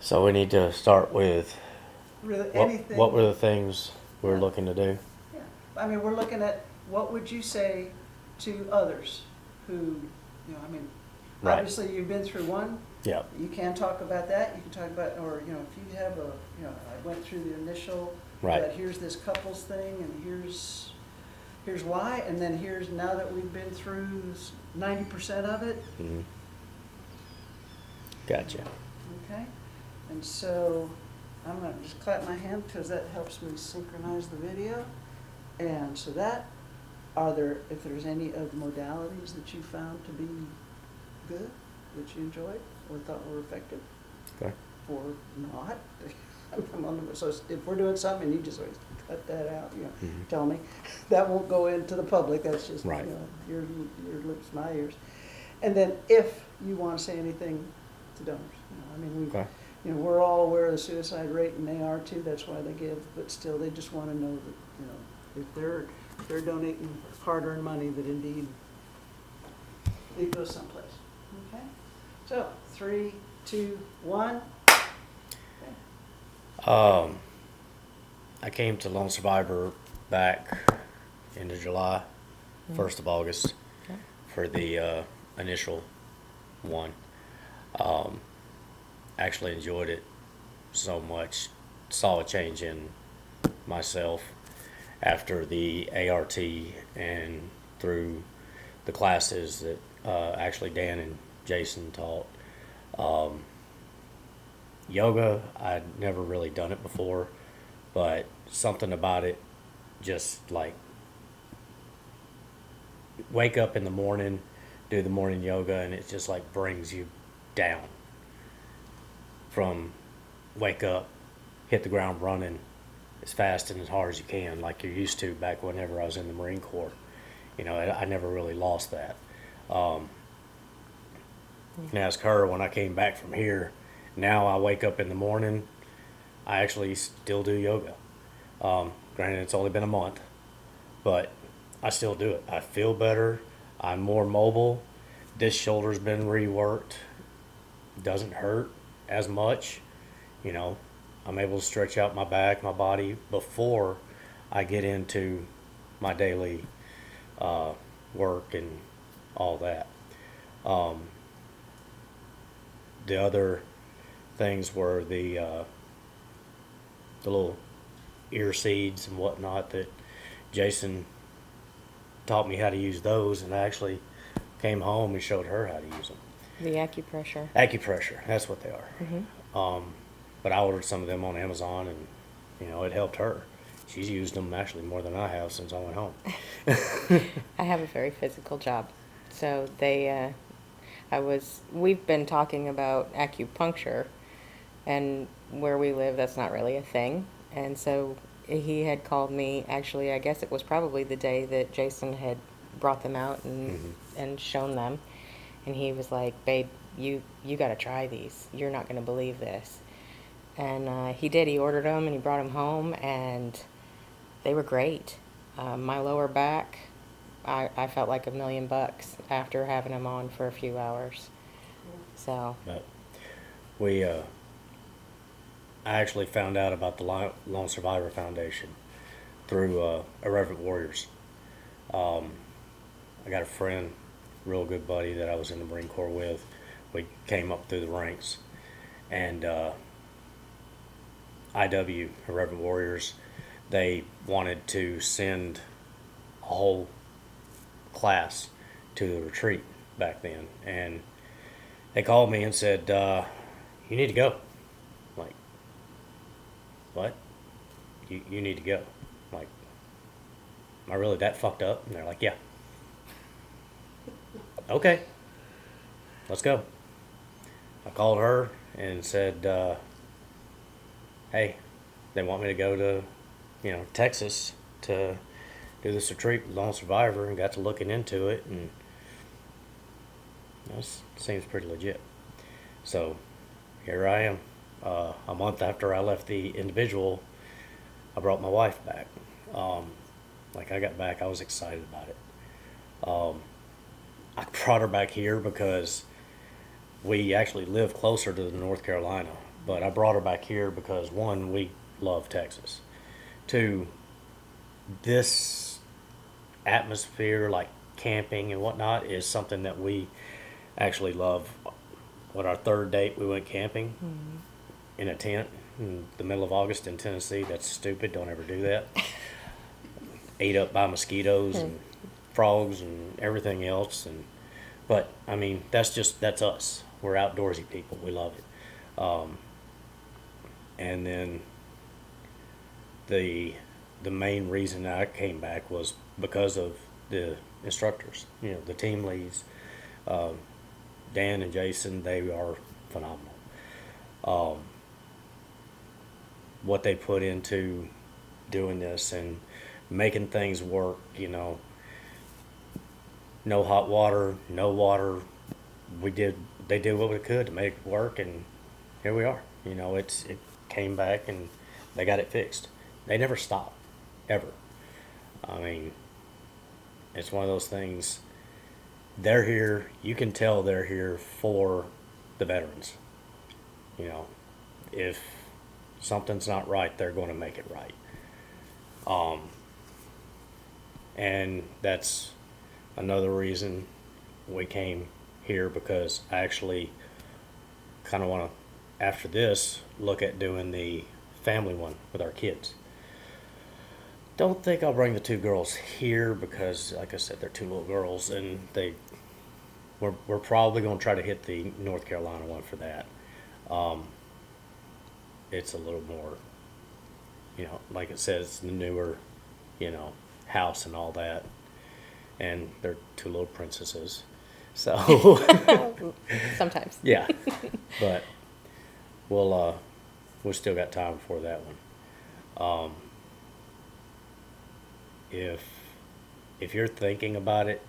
So we need to start with Really, what, anything. what were the things we're Yeah. looking to do? Yeah, I mean, we're looking at what would you say to others who, Right. obviously you've been through one. Yeah. You can talk about that. You can talk about, or if you have I went through the initial. Right. But here's this couples thing, and here's why, and then here's now that we've been through 90% of it. Mm-hmm. Gotcha. Okay, and so I'm gonna just clap my hand because that helps me synchronize the video. And so if there's any of the modalities that you found to be good, that you enjoyed or thought were effective, Okay. or not. So if we're doing something and you just always cut that out, Mm-hmm. tell me. That won't go into the public, that's just, Right. Your lips, my ears. And then if you want to say anything to donors, Okay. we're all aware of the suicide rate, and they are too, that's why they give, but still, they just want to know that, if they're donating hard-earned money, that indeed it goes someplace. Okay? So, 3, 2, 1. I came to Lone Survivor back into July, 1st of August, Okay. for the initial one. Actually enjoyed it so much. Saw a change in myself after the ART and through the classes that actually Dan and Jason taught. Yoga, I'd never really done it before, but something about it, just like wake up in the morning, do the morning yoga, and it just like brings you down from wake up, hit the ground running as fast and as hard as you can, like you're used to back whenever I was in the Marine Corps. I never really lost that. And ask her, when I came back from here, now I wake up in the morning, I actually still do yoga. Granted, it's only been a month, but I still do it. I feel better. I'm more mobile. This shoulder's been reworked. Doesn't hurt as much. I'm able to stretch out my back, my body before I get into my daily work and all that. The other things were the little ear seeds and whatnot that Jason taught me how to use those, and I actually came home and showed her how to use them. The acupressure. Acupressure, that's what they are. Mm-hmm. But I ordered some of them on Amazon, and it helped her. She's used them actually more than I have since I went home. I have a very physical job, so we've been talking about acupuncture, and where we live, that's not really a thing. And so he had called me, actually, I guess it was probably the day that Jason had brought them out and shown them. And he was like, babe, you got to try these. You're not going to believe this. And he did. He ordered them and he brought them home, and they were great. My lower back, I felt like $1,000,000 after having them on for a few hours. So, But I actually found out about the Lone Survivor Foundation through Irreverent Warriors. I got a friend, real good buddy that I was in the Marine Corps with. We came up through the ranks, and IW, Irreverent Warriors, they wanted to send a whole class to the retreat back then, and they called me and said, you need to go. I'm like, what? You need to go. I'm like, am I really that fucked up? And they're like, yeah. Okay, let's go. I called her and said, hey, they want me to go to, Texas to do this retreat with Lone Survivor, and got to looking into it, and this seems pretty legit. So here I am. A month after I left the individual, I brought my wife back. Like I got back, I was excited about it. I brought her back here because we actually live closer to the North Carolina But I brought her back here because one, we love Texas. Two, this atmosphere, like camping and whatnot, is something that we actually love. What, our third date, we went camping in a tent in the middle of August in Tennessee. That's stupid. Don't ever do that. Ate up by mosquitoes and frogs and everything else. But I mean, that's us. We're outdoorsy people. We love it. And then the main reason I came back was because of the instructors. You know, the team leads, Dan and Jason. They are phenomenal. What they put into doing this and making things work. You know, no hot water, no water. They did what we could to make it work, and here we are. You know, it came back and they got it fixed. They never stop, ever. I mean, it's one of those things. They're here. You can tell they're here for the veterans. You know, if something's not right, they're going to make it right. And that's another reason we came here, because I actually kind of want to, after this, look at doing the family one with our kids. Don't think I'll bring the two girls here because, like I said, they're two little girls, and we're probably going to try to hit the North Carolina one for that. It's a little more, you know, like it says, the newer, you know, house and all that, and they're two little princesses. So Sometimes. yeah, but we've still got time for that one. If you're thinking about it,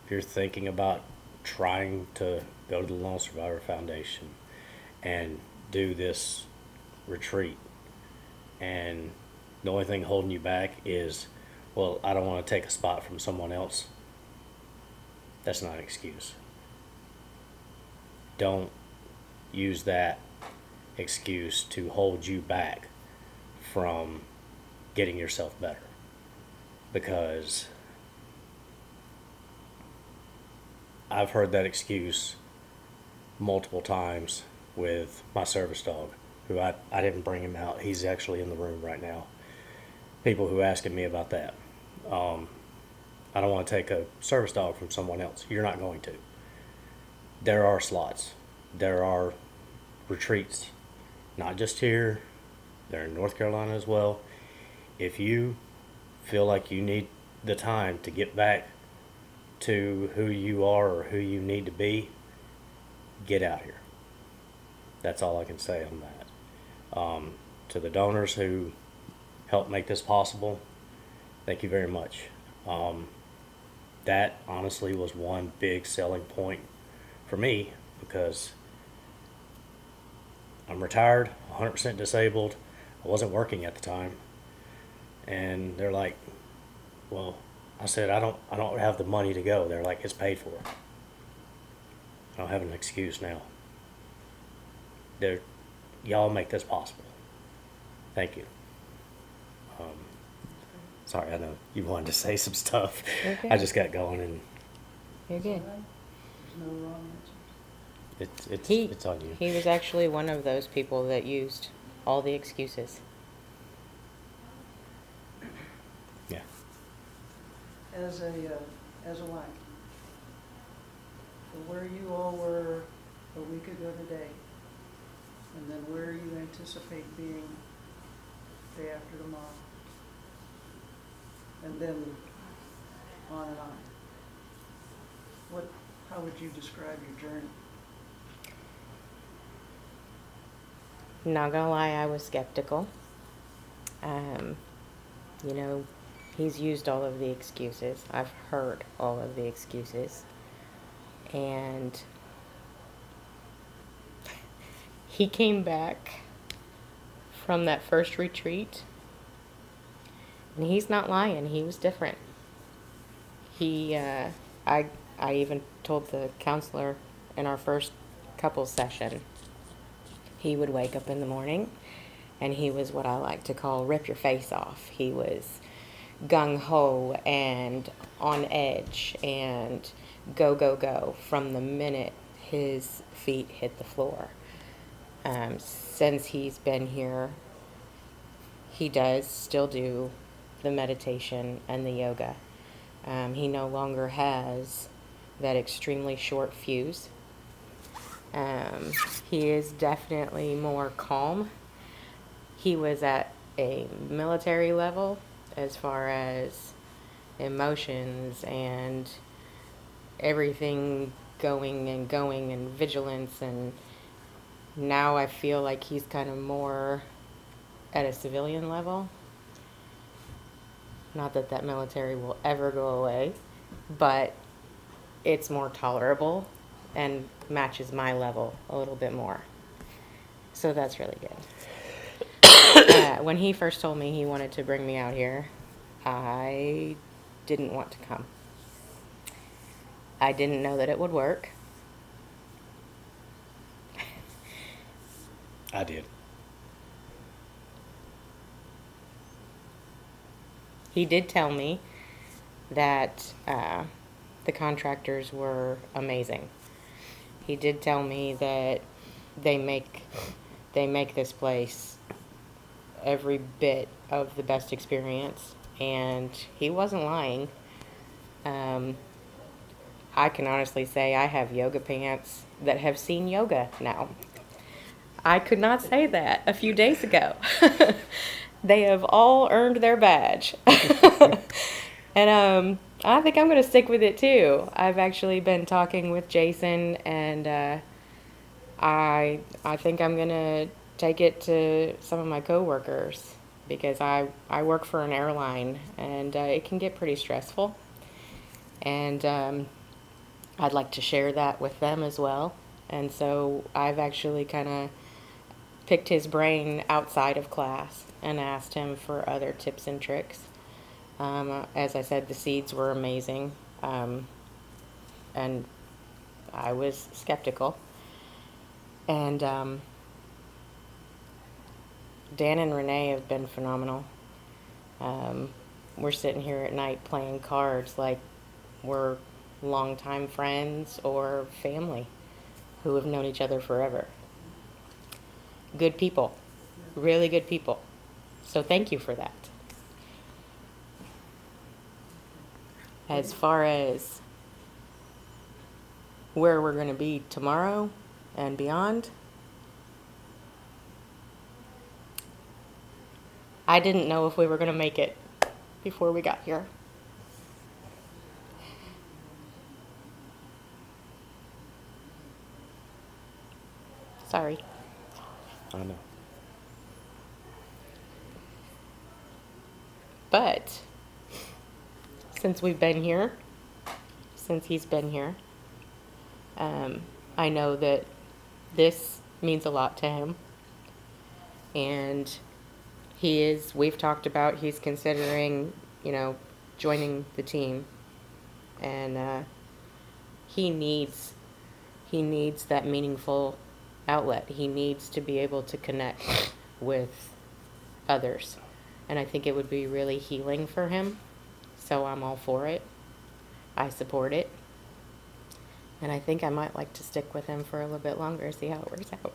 if you're thinking about trying to go to the Lone Survivor Foundation and do this retreat, and the only thing holding you back is, well, I don't want to take a spot from someone else, that's not an excuse. Don't use that excuse to hold you back from getting yourself better. Because I've heard that excuse multiple times with my service dog, who I didn't bring him out. He's actually in the room right now. People who asking me about that. I don't want to take a service dog from someone else. You're not going to. There are slots. There are retreats. Not just here. They're in North Carolina as well. If you feel like you need the time to get back to who you are or who you need to be, get out here. That's all I can say on that. To the donors who helped make this possible, thank you very much. That honestly was one big selling point for me, because I'm retired, 100% disabled. I wasn't working at the time. And they're like, well, I said, I don't have the money to go. They're like, it's paid for. I don't have an excuse now. Y'all make this possible. Thank you. Sorry, I know you wanted to say some stuff. Okay. I just got going, and You're good. There's no wrong answers. it's on you. He was actually one of those people that used all the excuses. Yeah. As a wife, for where you all were a week ago today, and then where you anticipate being day after tomorrow, and then on and on. How would you describe your journey? Not gonna lie, I was skeptical. You know, he's used all of the excuses. I've heard all of the excuses. And he came back from that first retreat, and he's not lying. He was different. I even told the counselor in our first couples session, He would wake up in the morning, and he was what I like to call rip your face off. He was gung-ho and on edge and go, go, go from the minute his feet hit the floor. Since he's been here, he does still do the meditation and the yoga. He no longer has that extremely short fuse. He is definitely more calm. He was at a military level as far as emotions and everything going and vigilance, and now I feel like he's kind of more at a civilian level. Not that that military will ever go away, but it's more tolerable and matches my level a little bit more. So that's really good. When he first told me he wanted to bring me out here, I didn't want to come. I didn't know that it would work. I did. He did tell me that the contractors were amazing. He did tell me that they make this place every bit of the best experience, and he wasn't lying. I can honestly say I have yoga pants that have seen yoga now. I could not say that a few days ago. They have all earned their badge. And I think I'm going to stick with it too. I've actually been talking with Jason, and I think I'm going to take it to some of my coworkers, because I work for an airline, and it can get pretty stressful. And I'd like to share that with them as well. And so I've actually kind of picked his brain outside of class and asked him for other tips and tricks. As I said, the seeds were amazing, and I was skeptical. And Dan and Renee have been phenomenal. We're sitting here at night playing cards like we're longtime friends or family who have known each other forever. Good people, really good people. So thank you for that. As far as where we're going to be tomorrow and beyond, I didn't know if we were going to make it before we got here. Sorry. I know. But since we've been here, since he's been here, I know that this means a lot to him. And we've talked about, he's considering, joining the team. And he needs that meaningful outlet. He needs to be able to connect with others. And I think it would be really healing for him. So I'm all for it. I support it. And I think I might like to stick with him for a little bit longer, see how it works out.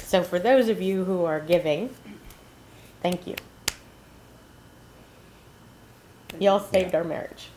So for those of you who are giving, thank you. Y'all saved our marriage.